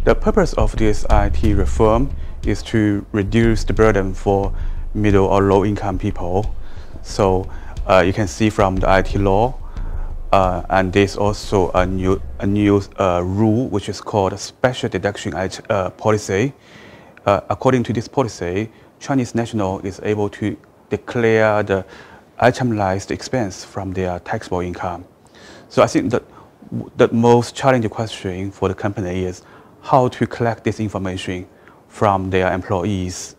The purpose of this IT reform is to reduce the burden for middle or low income people. So you can see from the IT law, and there's also a new rule which is called a special deduction policy. According to this policy, Chinese national is able to declare the itemized expense from their taxable income. So I think that the most challenging question for the company is how to collect this information from their employees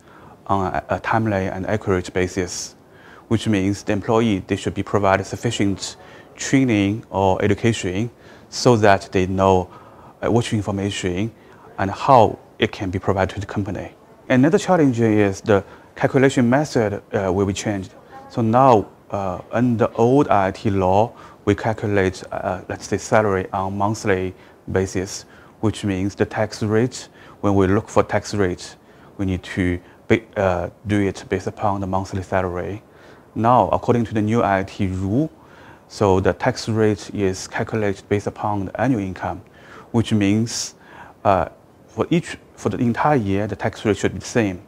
on a timely and accurate basis, which means the employee, they should be provided sufficient training or education so that they know which information and how it can be provided to the company. Another challenge is the calculation method will be changed. So now, under old IT law, we calculate, let's say, salary on monthly basis, which means the tax rate, when we look for tax rate, we need to do it based upon the monthly salary. Now, according to the new IT rule, so the tax rate is calculated based upon the annual income, which means for the entire year, the tax rate should be the same.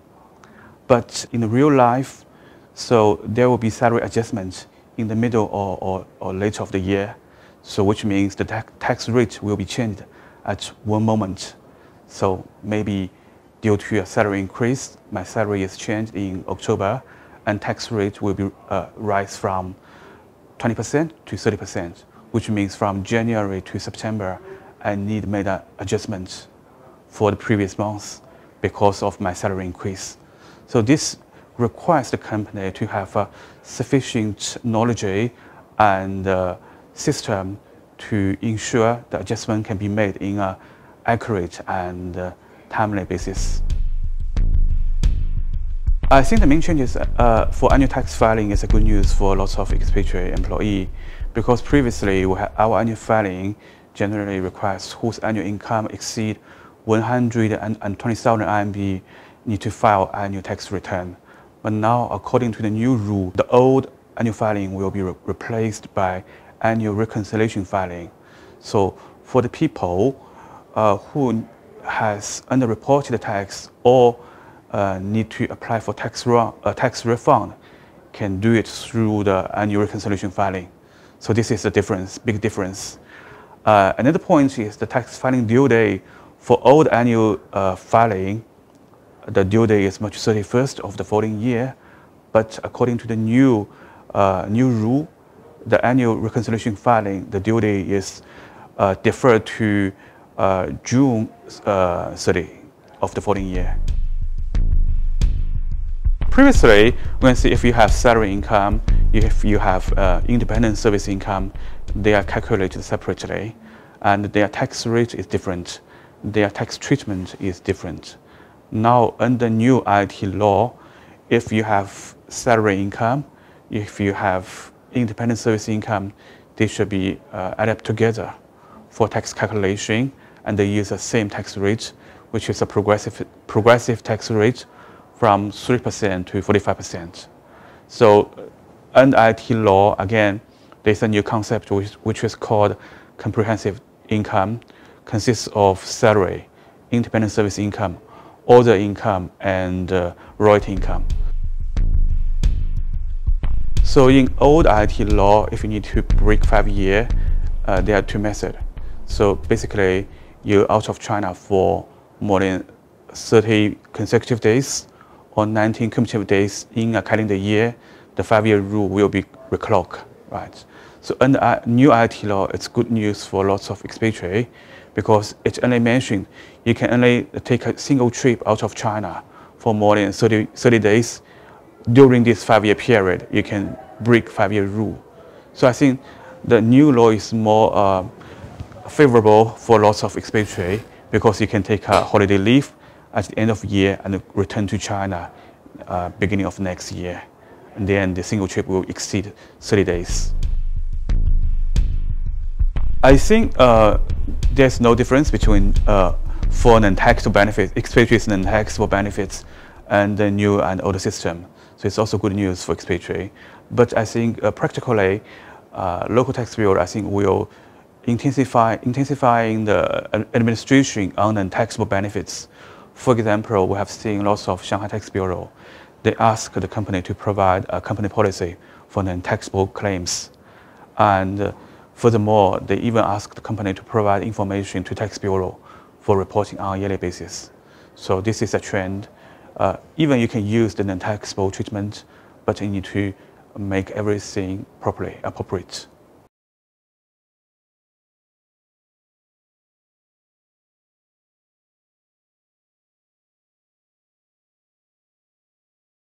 But in the real life, so there will be salary adjustments in the middle or later of the year, so which means the tax rate will be changed at one moment. So maybe due to a salary increase, my salary is changed in October, and tax rate will be rise from 20% to 30%, which means from January to September, I need to make an adjustment for the previous month because of my salary increase. So this requires the company to have sufficient knowledge and system to ensure the adjustment can be made in an accurate and timely basis. I think the main changes for annual tax filing is a good news for lots of expatriate employees, because previously our annual filing generally requires whose annual income exceed 120,000 RMB need to file annual tax return. But now, according to the new rule, the old annual filing will be replaced by annual reconciliation filing. So for the people who has underreported tax or need to apply for tax refund, can do it through the annual reconciliation filing. So this is a difference, big difference. Another point is the tax filing due date. For old annual filing, the due date is March 31st of the following year, but according to the new rule, the annual reconciliation filing, the due date is deferred to June 30 of the following year. Previously, we can see if you have salary income, if you have independent service income, they are calculated separately, and their tax rate is different. Their tax treatment is different. Now, under new IT law, if you have salary income, if you have independent service income, they should be added together for tax calculation, and they use the same tax rate, which is a progressive tax rate from 3% to 45%. So under IT law, again, there's a new concept which is called comprehensive income, consists of salary, independent service income, other income, and royalty income. So in old IT law, if you need to break 5 years, there are two methods. So basically, you're out of China for more than 30 consecutive days or 19 consecutive days in a calendar year, the 5-year rule will be reclocked, right? So under new IT law, it's good news for lots of expatriates, because it only mentioned you can only take a single trip out of China for more than 30 days. During this 5-year period, you can break 5-year rule. So I think the new law is more favorable for lots of expatriates, because you can take a holiday leave at the end of the year and return to China beginning of next year. And then the single trip will exceed 30 days. I think there's no difference between for non-taxable benefits, expatriates non-taxable benefits, and the new and older system. So it's also good news for expatriates. But I think practically, local tax bureau, I think, will intensifying the administration on non-taxable benefits. For example, we have seen lots of Shanghai Tax Bureau. They ask the company to provide a company policy for non-taxable claims. And furthermore, they even ask the company to provide information to Tax Bureau for reporting on a yearly basis. So this is a trend. Even you can use the non-taxable treatment, but you need to make everything properly appropriate.